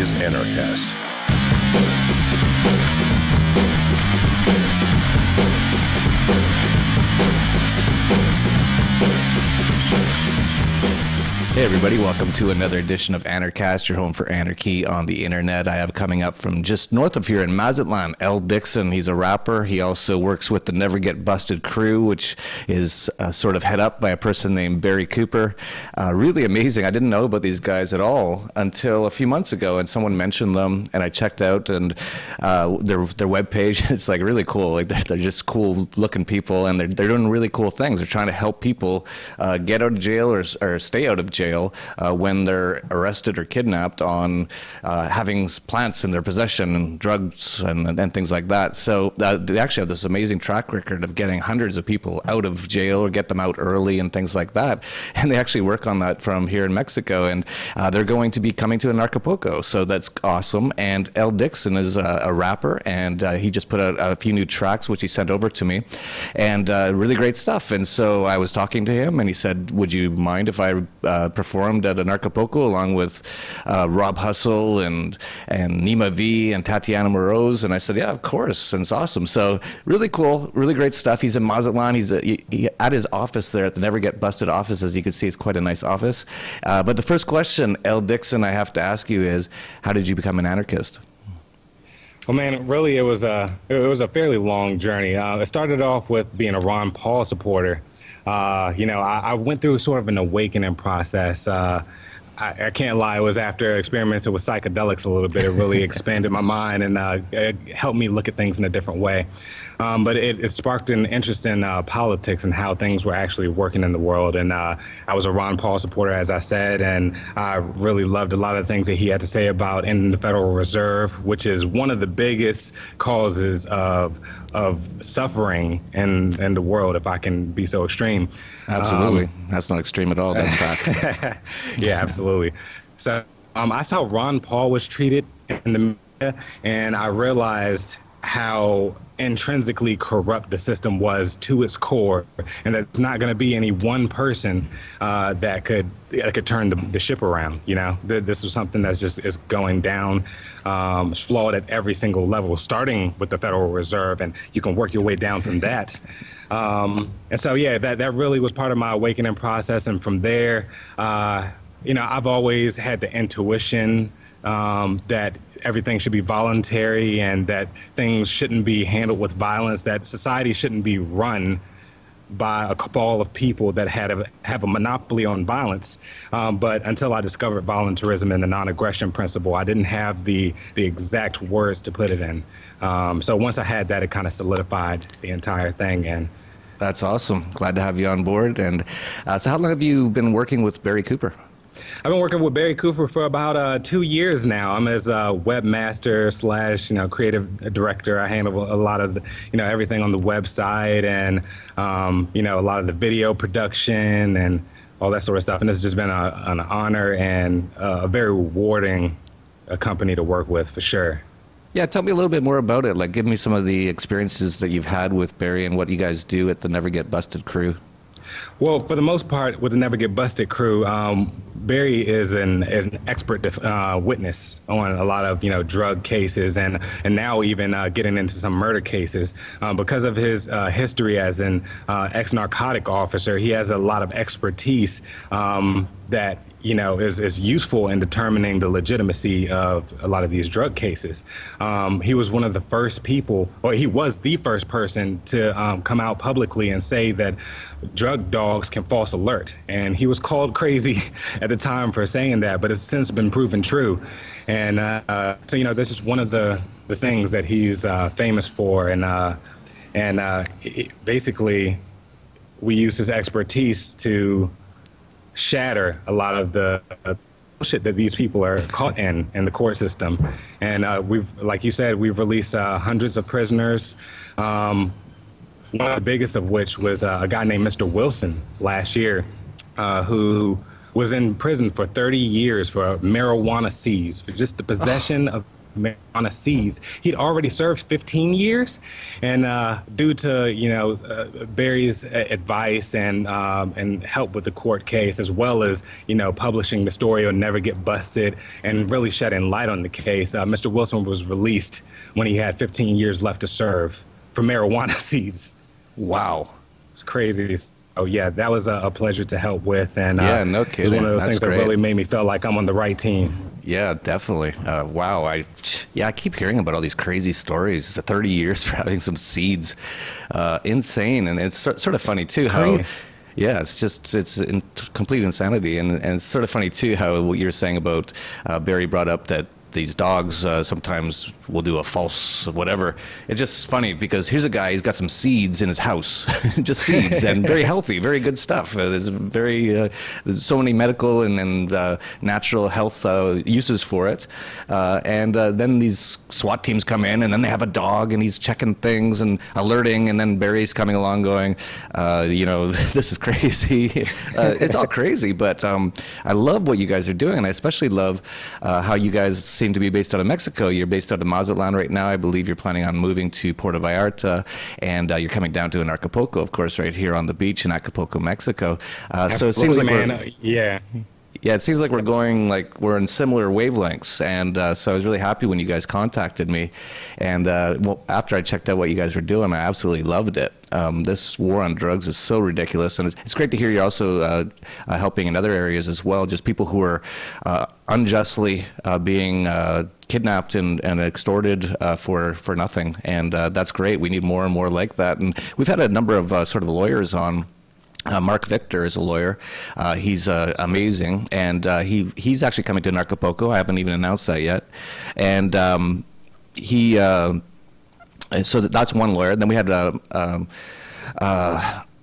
is Anarchast. Hey everybody, welcome to another edition of Anarchast, your home for anarchy on the internet. I have coming up from just north of here in Mazatlan, Dixon. He's a rapper. He also works with the Never Get Busted crew, which is sort of head up by a person named Barry Cooper. Really amazing. I didn't know about these guys at all until a few months ago, and someone mentioned them, and I checked out and their webpage. It's like really cool. Like they're just cool looking people, and they're doing really cool things. They're trying to help people get out of jail or stay out of jail when they're arrested or kidnapped on having plants in their possession and drugs and things like that. So they actually have this amazing track record of getting hundreds of people out of jail or get them out early and things like that. And they actually work on that from here in Mexico. And they're going to be coming to Anarchapulco. So that's awesome. And Dixon is a rapper, and he just put out a few new tracks, which he sent over to me, and really great stuff. And so I was talking to him, and he said, would you mind if I performed at Anarchapulco along with Rob Hustle and Nima V and Tatiana Moroz? And I said, yeah, of course. And it's awesome. So really cool, really great stuff. He's in Mazatlan. He's at his office there at the Never Get Busted office. As you can see, it's quite a nice office. But the first question, Dixon, I have to ask you is, how did you become an anarchist? Well, man, really, it was a fairly long journey. It started off with being a Ron Paul supporter. I went through sort of an awakening process. I can't lie, it was after experimenting with psychedelics a little bit. It really expanded my mind and it helped me look at things in a different way. But it sparked an interest in politics and how things were actually working in the world. And I was a Ron Paul supporter, as I said, and I really loved a lot of the things that he had to say about ending the Federal Reserve, which is one of the biggest causes of suffering in the world, if I can be so extreme. Absolutely. That's not extreme at all. That's fact. Yeah, absolutely. So I saw Ron Paul was treated in the media, and I realized how intrinsically corrupt the system was to its core, and that it's not going to be any one person that could turn the ship around. You know, this is something that's just is going down. It's flawed at every single level, starting with the Federal Reserve, and you can work your way down from that. And so, yeah, that really was part of my awakening process. And from there, I've always had the intuition that everything should be voluntary and that things shouldn't be handled with violence, that society shouldn't be run by a cabal of people that have a monopoly on violence. But until I discovered voluntarism and the non-aggression principle, I didn't have the exact words to put it in. So once I had that, it kind of solidified the entire thing. And that's awesome. Glad to have you on board. And so how long have you been working with Barry Cooper? I've been working with Barry Cooper for about 2 years now. I'm his webmaster / creative director. I handle a lot of everything on the website and a lot of the video production and all that sort of stuff. And it's just been an honor and a very rewarding company to work with, for sure. Yeah, tell me a little bit more about it. Like, give me some of the experiences that you've had with Barry and what you guys do at the Never Get Busted crew. Well, for the most part, with the Never Get Busted crew, Barry is an expert witness on a lot of drug cases and now even getting into some murder cases. Because of his history as an ex-narcotic officer, he has a lot of expertise that is useful in determining the legitimacy of a lot of these drug cases. He was one of the first people, or he was the first person to come out publicly and say that drug dogs can false alert. And he was called crazy at the time for saying that, but it's since been proven true. And so, this is one of the things that he's famous for. And basically, we use his expertise to shatter a lot of the bullshit that these people are caught in the court system. And like you said, we've released hundreds of prisoners. One of the biggest of which was a guy named Mr. Wilson last year, who was in prison for 30 years for marijuana seize, for just the possession of marijuana seeds. He'd already served 15 years, and due to Barry's advice and help with the court case, as well as publishing the story on Never Get Busted and really shedding light on the case, Mr. Wilson was released when he had 15 years left to serve for marijuana seeds. Wow, it's crazy. Oh yeah, that was a pleasure to help with, and yeah, no kidding. It was one of those That's things great. that really made me feel like I'm on the right team. Yeah, definitely. Wow. I keep hearing about all these crazy stories. It's 30 years for having some seeds. Insane. And it's sort of funny too how, yeah, it's complete insanity. And it's sort of funny too how what you're saying about Barry brought up that these dogs sometimes will do a false whatever. It's just funny because here's a guy, he's got some seeds in his house, just seeds, and very healthy, very good stuff. There's there's so many medical and natural health uses for it. And then these SWAT teams come in, and then they have a dog, and he's checking things and alerting, and then Barry's coming along going, this is crazy. It's all crazy, but I love what you guys are doing, and I especially love how you guys seem to be based out of Mexico. You're based out of Mazatlan right now. I believe you're planning on moving to Puerto Vallarta, and you're coming down to Anarchapulco, of course, right here on the beach in Acapulco, Mexico. So it seems like it seems like we're in similar wavelengths, and so I was really happy when you guys contacted me, and after I checked out what you guys were doing, I absolutely loved it. This war on drugs is so ridiculous, and it's great to hear you're also helping in other areas as well, just people who are unjustly being kidnapped and extorted for nothing, and that's great. We need more and more like that, and we've had a number of sort of lawyers on. Mark Victor is a lawyer. He's amazing, and he's actually coming to Anarchapulco. I haven't even announced that yet, and so that's one lawyer. Then we had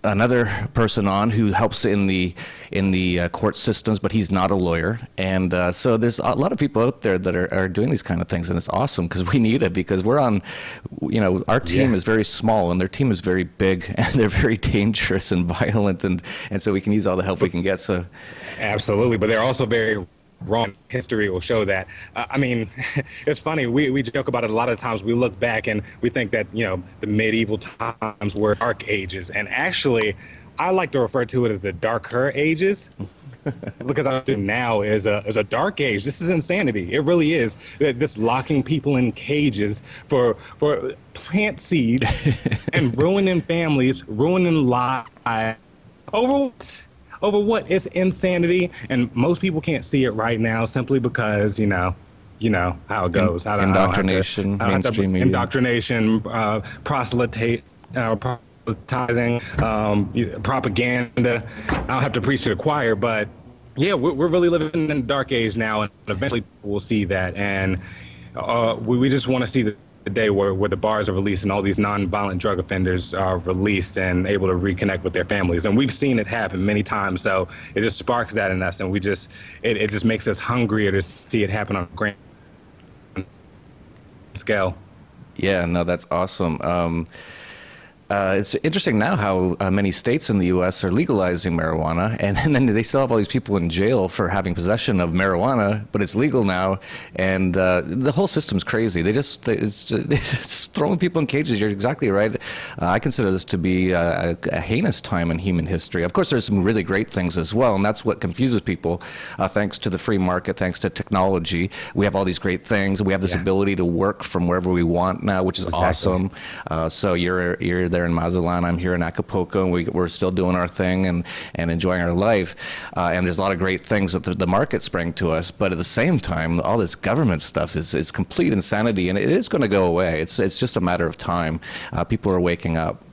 another person on who helps in the court systems, but he's not a lawyer. And so there's a lot of people out there that are doing these kind of things, and it's awesome because we need it, because we're on, our team is very small and their team is very big, and they're very dangerous and violent, and so we can use all the help we can get. So absolutely, but they're also very wrong. History will show that. It's funny. We joke about it a lot of times. We look back and we think that, the medieval times were dark ages. And actually, I like to refer to it as the darker ages because I think now is a dark age. This is insanity. It really is. This locking people in cages for plant seeds and ruining families, ruining lives. Over what? It's insanity, and most people can't see it right now simply because you know how it goes. Indoctrination, mainstream media. Indoctrination, proselytizing, propaganda. I don't have to preach to the choir, but yeah, we're really living in a dark age now, and eventually we'll see that, and we just want to see the day where the bars are released and all these non-violent drug offenders are released and able to reconnect with their families. And we've seen it happen many times, so it just sparks that in us, and it just makes us hungrier to see it happen on a grand scale. Yeah, no, that's awesome. It's interesting now how many states in the U.S. are legalizing marijuana, and then they still have all these people in jail for having possession of marijuana, but it's legal now, and the whole system's crazy. It's just throwing people in cages. You're exactly right. I consider this to be a heinous time in human history. Of course, there's some really great things as well, and that's what confuses people. Thanks to the free market, thanks to technology, we have all these great things, and we have this ability to work from wherever we want now, which is awesome. So you're there in Mazatlan, I'm here in Acapulco, and we're still doing our thing and enjoying our life. And there's a lot of great things that the market's bringing to us, but at the same time, all this government stuff is complete insanity, and it is going to go away. It's just a matter of time. People are waking up.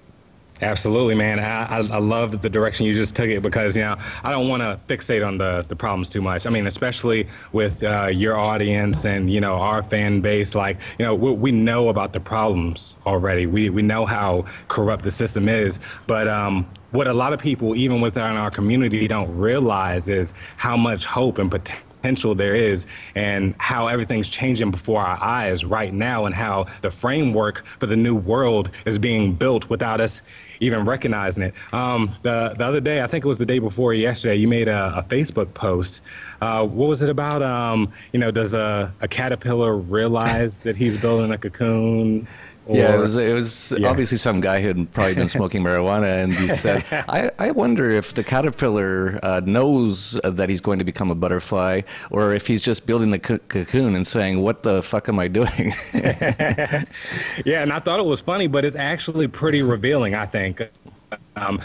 Absolutely, man. I love the direction you just took it, because I don't want to fixate on the problems too much. I mean, especially with your audience and our fan base. Like we know about the problems already. We know how corrupt the system is, but what a lot of people, even within our community, don't realize is how much hope and potential potential there is and how everything's changing before our eyes right now and how the framework for the new world is being built without us even recognizing it. The other day, I think it was the day before yesterday, you made a Facebook post. What was it about? Does a caterpillar realize that he's building a cocoon? Yeah, it was obviously some guy who had probably been smoking marijuana, and he said, I wonder if the caterpillar knows that he's going to become a butterfly, or if he's just building the cocoon and saying, what the fuck am I doing? Yeah, and I thought it was funny, but it's actually pretty revealing, I think. I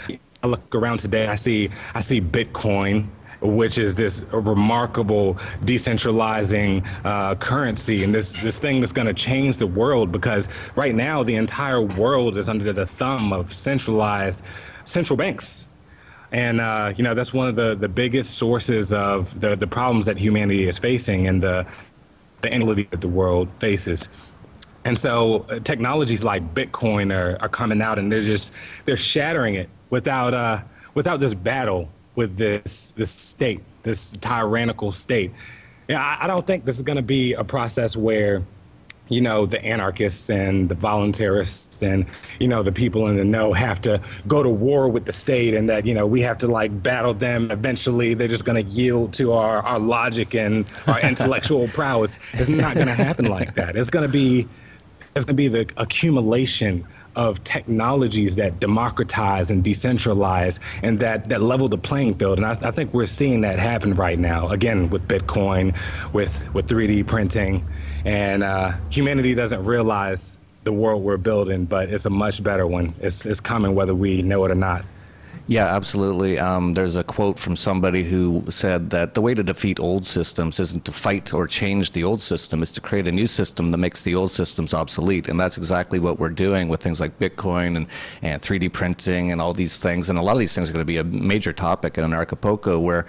look around today, I see Bitcoin, which is this remarkable decentralizing currency and this thing that's going to change the world, because right now the entire world is under the thumb of centralized central banks. And, that's one of the biggest sources of the problems that humanity is facing and the inequality that the world faces. And so technologies like Bitcoin are coming out, and they're shattering it without this battle with this state, this tyrannical state. I don't think this is going to be a process where, the anarchists and the voluntarists and, the people in the know have to go to war with the state, and that, we have to battle them. Eventually, they're just going to yield to our logic and our intellectual prowess. It's not going to happen like that. It's going to be the accumulation of technologies that democratize and decentralize and that level the playing field. And I think we're seeing that happen right now, again, with Bitcoin, with 3D printing. And humanity doesn't realize the world we're building, but it's a much better one. It's coming whether we know it or not. Yeah, absolutely. There's a quote from somebody who said that the way to defeat old systems isn't to fight or change the old system, it's to create a new system that makes the old systems obsolete. And that's exactly what we're doing with things like Bitcoin and 3D printing and all these things. And a lot of these things are going to be a major topic in Anarchapulco, where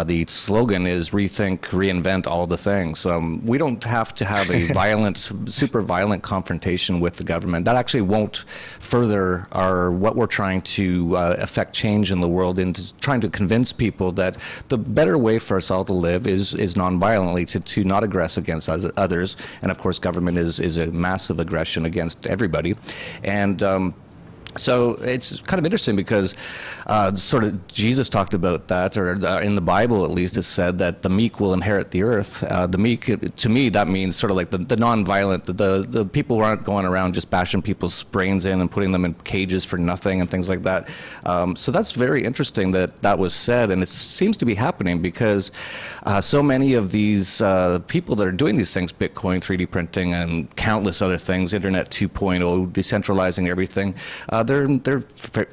the slogan is rethink, reinvent all the things. We don't have to have a super violent confrontation with the government. That actually won't further what we're trying to affect change in the world, into trying to convince people that the better way for us all to live is nonviolently, to not aggress against others. And of course, government is a massive aggression against everybody. And so it's kind of interesting because sort of Jesus talked about that, or in the Bible at least, it said that the meek will inherit the earth. The meek, to me, that means sort of like the non-violent, the people who aren't going around just bashing people's brains in and putting them in cages for nothing and things like that. So that's very interesting that was said, and it seems to be happening because so many of these people that are doing these things, Bitcoin, 3D printing, and countless other things, Internet 2.0, decentralizing everything, they're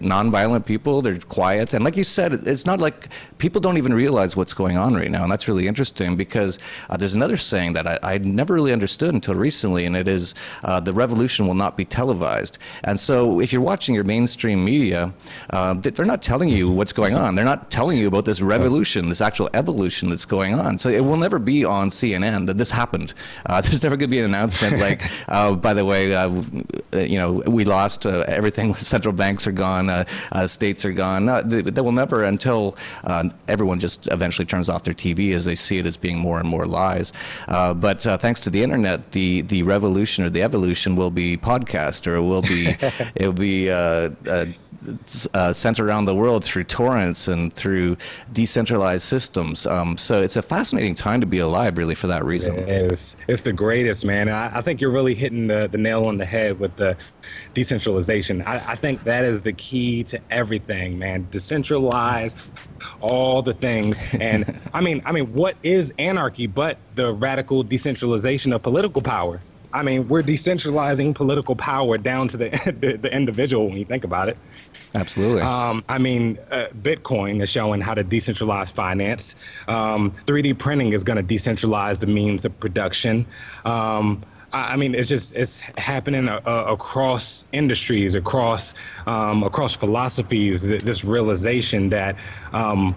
non-violent people. They're quiet, and like you said, it's not like people don't even realize what's going on right now, and that's really interesting because there's another saying that I never really understood until recently, and it is the revolution will not be televised. And so, if you're watching your mainstream media, they're not telling you what's going on. They're not telling you about this revolution, this actual evolution that's going on. So it will never be on CNN that this happened. There's never going to be an announcement like, by the way, we lost everything. Central banks are gone, states are gone. No, they will never, until everyone just eventually turns off their TV as they see it as being more and more lies. But thanks to the internet, the revolution or the evolution will be podcast, or it will be sent around the world through torrents and through decentralized systems. So it's a fascinating time to be alive, really, for that reason. It is. It's the greatest, man. I think you're really hitting the nail on the head with the decentralization. I think that is the key to everything, man. Decentralize all the things. And I mean, what is anarchy but the radical decentralization of political power? I mean, we're decentralizing political power down to the individual when you think about it. Absolutely. Bitcoin is showing how to decentralize finance. 3D printing is going to decentralize the means of production. It's happening across industries, across philosophies. This realization that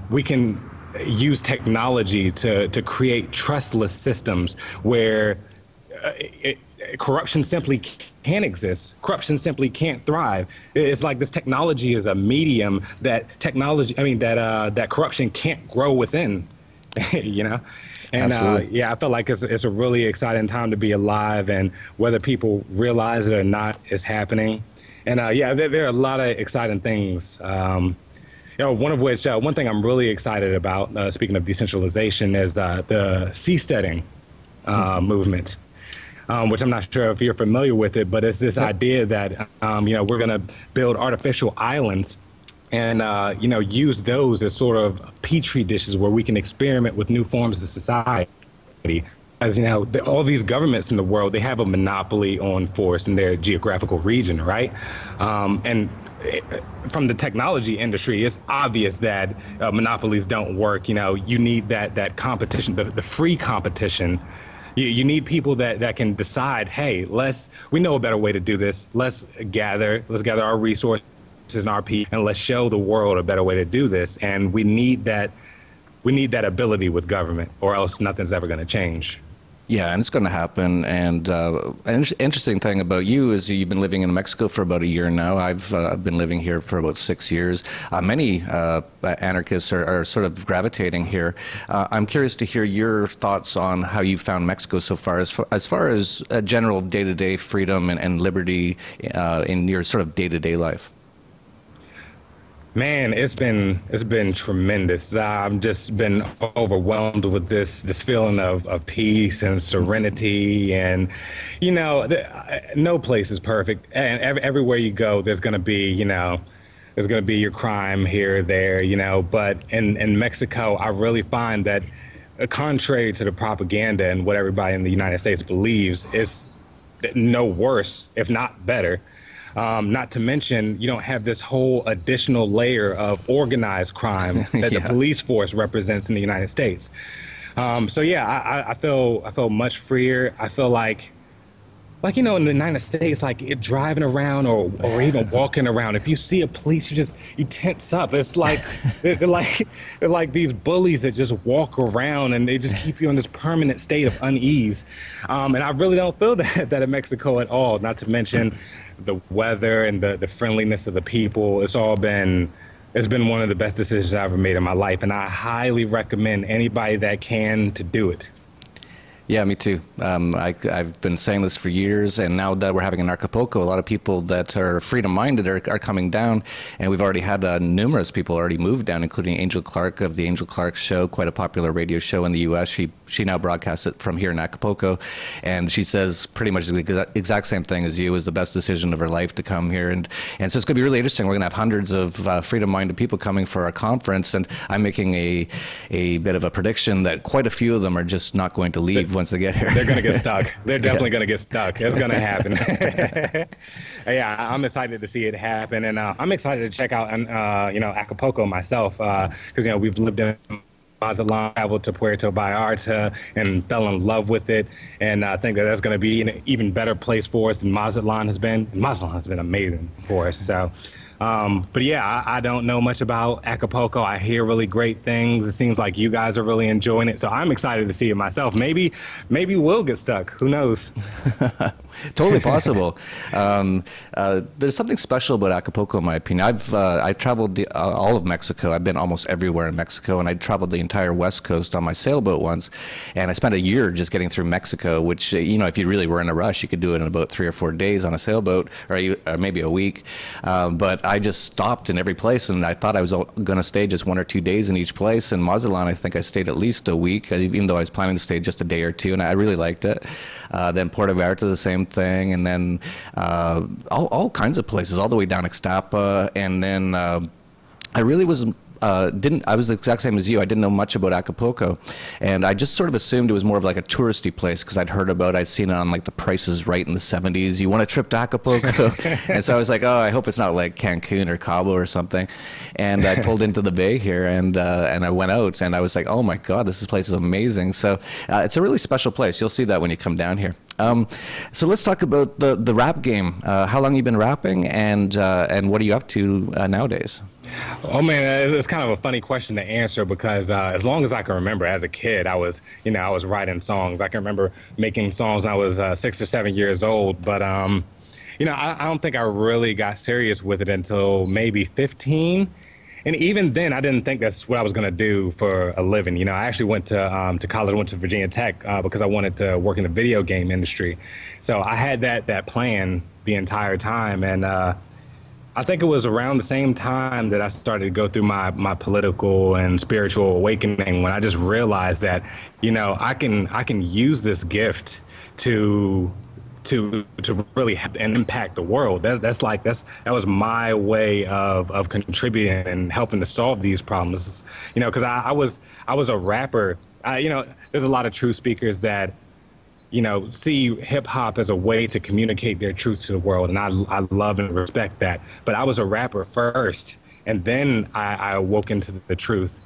we can use technology to create trustless systems where corruption simply can't exist. Corruption simply can't thrive. It's like this technology is a medium that corruption can't grow within. you know? And Absolutely. I feel like it's a really exciting time to be alive, and whether people realize it or not, it's happening. And there are a lot of exciting things. One of which, one thing I'm really excited about, speaking of decentralization, is the seasteading movement, which I'm not sure if you're familiar with it, but it's this Yep. idea that, we're going to build artificial islands and, use those as sort of petri dishes where we can experiment with new forms of society. As you know, all these governments in the world, they have a monopoly on force in their geographical region, right? And from the technology industry, it's obvious that monopolies don't work. You need that competition, the free competition. You need people that can decide, hey, we know a better way to do this. Let's gather our resources and our people, and let's show the world a better way to do this. And we need that ability with government, or else nothing's ever going to change. Yeah, and it's going to happen. And an interesting thing about you is you've been living in Mexico for about a year now. I've been living here for about 6 years. Many anarchists are sort of gravitating here. I'm curious to hear your thoughts on how you found Mexico so far, as far as general day-to-day freedom and liberty in your sort of day-to-day life. Man, it's been tremendous. I've just been overwhelmed with this feeling of peace and serenity, and no place is perfect, and everywhere you go, there's gonna be your crime here or there, but in Mexico, I really find that, contrary to the propaganda and what everybody in the United States believes, it's no worse, if not better. Not to mention, you don't have this whole additional layer of organized crime that the police force represents in the United States. I feel much freer. I feel like in the United States, like driving around or even walking around, if you see a police, you tense up. It's like they're like these bullies that just walk around, and they just keep you in this permanent state of unease. And I really don't feel that in Mexico at all. Not to mention the weather and the friendliness of the people. It's been one of the best decisions I've ever made in my life, and I highly recommend anybody that can to do it. Yeah, me too. I've been saying this for years, and now that we're having Anarchapulco, a lot of people that are freedom-minded are coming down, and we've already had numerous people already move down, including Angel Clark of the Angel Clark Show, quite a popular radio show in the U.S. She now broadcasts it from here in Acapulco, and she says pretty much the exact same thing as you. It was the best decision of her life to come here, and so it's going to be really interesting. We're going to have hundreds of freedom-minded people coming for our conference, and I'm making a bit of a prediction that quite a few of them are just not going to leave once they get here. They're going to get stuck. They're definitely going to get stuck. It's going to happen. Yeah, I'm excited to see it happen, and I'm excited to check out, Acapulco myself, because we've lived in Mazatlan, traveled to Puerto Vallarta, and fell in love with it, and I think that's going to be an even better place for us than Mazatlan has been. Mazatlan has been amazing for us. So. But yeah, I don't know much about Acapulco. I hear really great things. It seems like you guys are really enjoying it. So I'm excited to see it myself. Maybe we'll get stuck. Who knows? Totally possible. There's something special about Acapulco, in my opinion. I traveled all of Mexico. I've been almost everywhere in Mexico, and I traveled the entire West Coast on my sailboat once. And I spent a year just getting through Mexico, which, if you really were in a rush, you could do it in about 3 or 4 days on a sailboat, or maybe a week. But I just stopped in every place, and I thought I was going to stay just 1 or 2 days in each place. In Mazatlan, I think I stayed at least a week, even though I was planning to stay just a day or two, and I really liked it. Then Puerto Vallarta, the same thing, and then all kinds of places, all the way down Ixtapa, and then I really was I was the exact same as you. I didn't know much about Acapulco, and I just sort of assumed it was more of like a touristy place because I'd seen it on like The Price is Right in the 70s. You want a trip to Acapulco? And so I was like, oh, I hope it's not like Cancun or Cabo or something. And I pulled into the bay here, and I went out, and I was like, oh my God, this place is amazing. So it's a really special place. You'll see that when you come down here. So let's talk about the rap game. How long have you been rapping, and what are you up to nowadays? Oh man, it's kind of a funny question to answer because as long as I can remember, as a kid, I was writing songs. I can remember making songs when I was 6 or 7 years old, but I don't think I really got serious with it until maybe 15. And even then, I didn't think that's what I was going to do for a living. You know, I actually went to college. I went to Virginia Tech because I wanted to work in the video game industry. So I had that plan the entire time. And I think it was around the same time that I started to go through my political and spiritual awakening, when I just realized that, you know, I can use this gift to really help and impact the world. That was my way of contributing and helping to solve these problems. You know, because I was a rapper. You know, there's a lot of truth speakers that, you know, see hip hop as a way to communicate their truth to the world, and I love and respect that. But I was a rapper first, and then I awoke into the truth.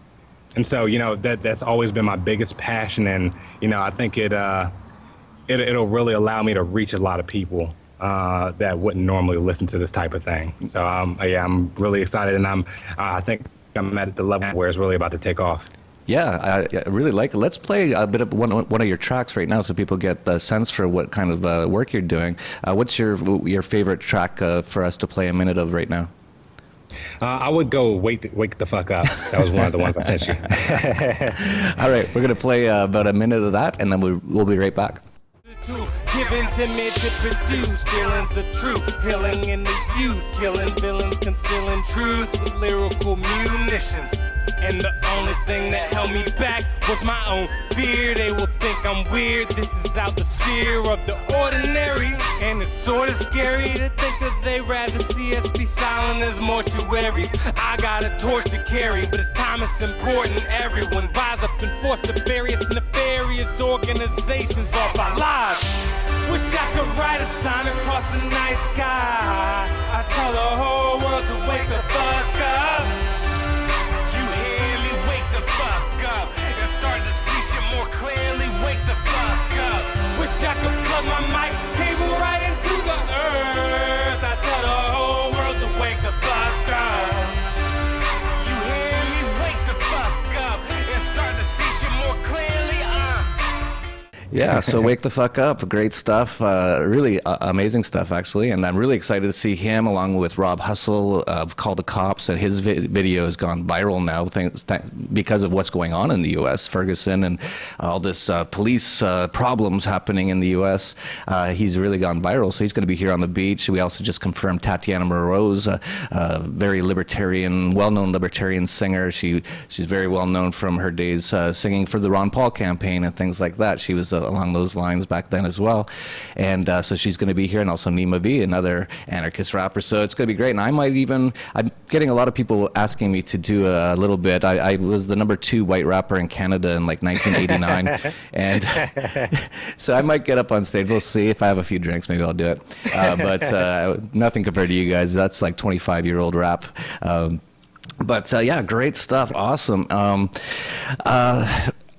And so, you know, that's always been my biggest passion, and you know, I think it'll really allow me to reach a lot of people that wouldn't normally listen to this type of thing. So yeah, I'm really excited, and I think I'm at the level where it's really about to take off. Yeah, I really like it. Let's play a bit of one of your tracks right now, so people get the sense for what kind of work you're doing. What's your favorite track for us to play a minute of right now? I would go Wake the Fuck Up. That was one of the ones I sent you. All right, we're gonna play about a minute of that, and then we'll be right back. Given to me to produce feelings of truth, healing in the youth, killing villains, concealing truth with lyrical munitions. And the only thing that held me back was my own fear. They will think I'm weird. This is out the sphere of the ordinary, and it's sort of scary to think that they rather see us be silent as mortuaries. I got a torch to carry, but it's time, it's important. Everyone rise up and force the various nefarious organizations off our lives. Wish I could write a sign across the night sky. I tell the whole world to wake the fuck up. You hear me? Wake the fuck up and start to see shit more clearly. Wake the fuck up. Wish I could plug my mic cable right into the earth. I tell the whole world to wake the fuck up. You hear me? Wake the fuck up and start to see shit more clearly. Yeah, so Wake the Fuck Up, great stuff, really amazing stuff actually, and I'm really excited to see him along with Rob Hustle of Call the Cops, and his video has gone viral now because of what's going on in the U.S., Ferguson, and all this police problems happening in the U.S. He's really gone viral, so he's going to be here on the beach. We also just confirmed Tatiana Moreau's a very libertarian, well-known libertarian singer. She's very well known from her days singing for the Ron Paul campaign and things like that. She was along those lines back then as well, and so she's going to be here, and also Nima V, another anarchist rapper. So it's going to be great, and I'm getting a lot of people asking me to do a little bit. I was the #2 white rapper in Canada in like 1989, and so I might get up on stage. We'll see. If I have a few drinks, maybe I'll do it, but nothing compared to you guys. That's like 25-year-old rap. But yeah, great stuff. Awesome.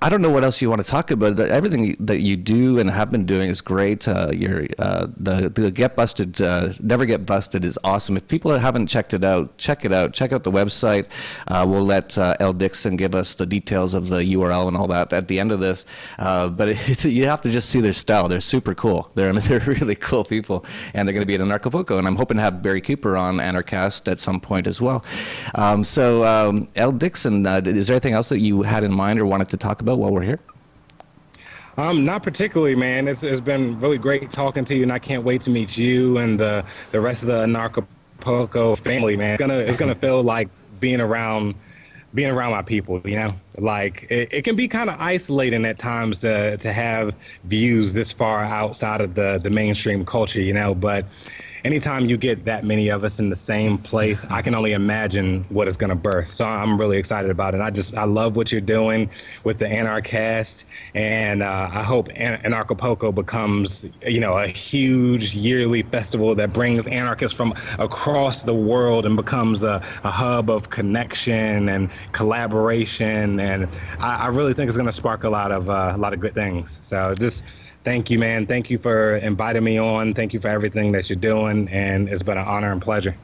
I don't know what else you want to talk about. Everything that you do and have been doing is great. The Get Busted, Never Get Busted is awesome. If people haven't checked it out, check it out. Check out the website. We'll let L. Dixon give us the details of the URL and all that at the end of this. But you have to just see their style. They're super cool. They're really cool people, and they're going to be at Anarchapulco. And I'm hoping to have Barry Cooper on Anarchast at some point as well. L. Dixon, is there anything else that you had in mind or wanted to talk about while we're here? Not particularly, man. It's been really great talking to you, and I can't wait to meet you and the rest of the Anarchapulco family, man. It's gonna feel like being around my people, you know? Like it can be kind of isolating at times to have views this far outside of the mainstream culture, you know, but anytime you get that many of us in the same place, I can only imagine what it's going to birth. So I'm really excited about it. I love what you're doing with the Anarchast, and I hope Anarchapulco becomes, you know, a huge yearly festival that brings anarchists from across the world and becomes a hub of connection and collaboration. And I really think it's going to spark a lot of good things. So just thank you, man. Thank you for inviting me on. Thank you for everything that you're doing, and it's been an honor and pleasure.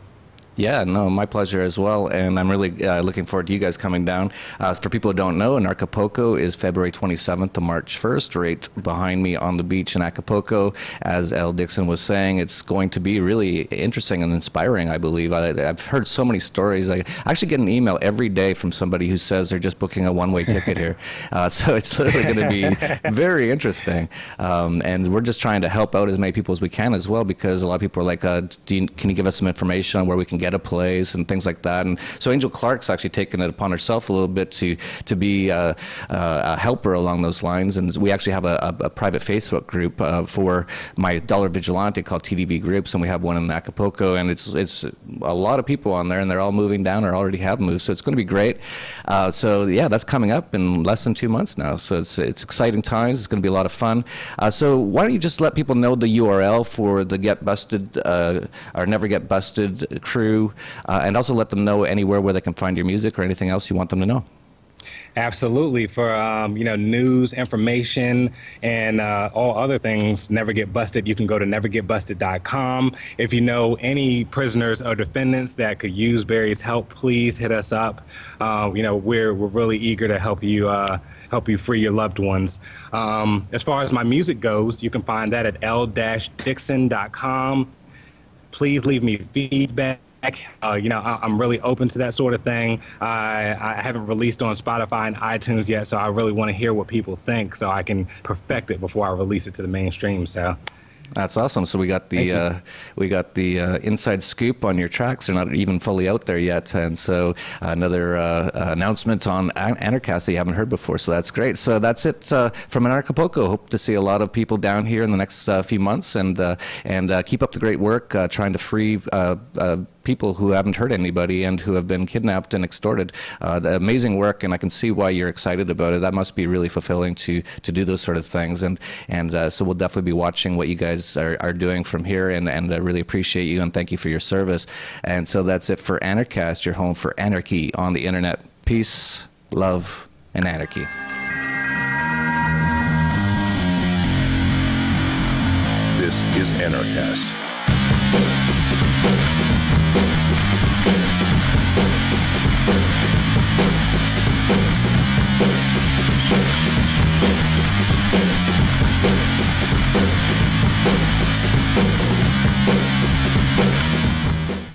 Yeah, no, my pleasure as well. And I'm really looking forward to you guys coming down. For people who don't know, Anarchapulco is February 27th to March 1st, right behind me on the beach in Acapulco. As L. Dixon was saying, it's going to be really interesting and inspiring, I believe. I've heard so many stories. I actually get an email every day from somebody who says they're just booking a one-way ticket here. So it's literally going to be very interesting. And we're just trying to help out as many people as we can as well, because a lot of people are like, can you give us some information on where we can get a place and things like that. And so Angel Clark's actually taken it upon herself a little bit to be a helper along those lines. And we actually have a private Facebook group for my Dollar Vigilante called TDV Groups, and we have one in Acapulco, and it's a lot of people on there, and they're all moving down or already have moved. So it's going to be great. So yeah, that's coming up in less than 2 months now. So it's exciting times. It's going to be a lot of fun. So why don't you just let people know the URL for the Get Busted or Never Get Busted crew, and also let them know anywhere where they can find your music or anything else you want them to know. Absolutely. For news, information, and all other things, Never Get Busted, you can go to nevergetbusted.com. If you know any prisoners or defendants that could use Barry's help, please hit us up. We're really eager to help you free your loved ones. As far as my music goes, you can find that at l-dixon.com. Please leave me feedback. I'm really open to that sort of thing. I haven't released on Spotify and iTunes yet, so I really want to hear what people think so I can perfect it before I release it to the mainstream. So that's awesome. So we got the inside scoop on your tracks. They're not even fully out there yet, and so another announcement on Anarchast that you haven't heard before. So that's great. So that's it from Anarchapulco. Hope to see a lot of people down here in the next few months, and keep up the great work trying to free people who haven't hurt anybody and who have been kidnapped and extorted. The amazing work, and I can see why you're excited about it. That must be really fulfilling to do those sort of things, and so we'll definitely be watching what you guys are doing from here, and I really appreciate you and thank you for your service. And so that's it for Anarchast, your home for anarchy on the internet. Peace, love, and anarchy. This is Anarchast.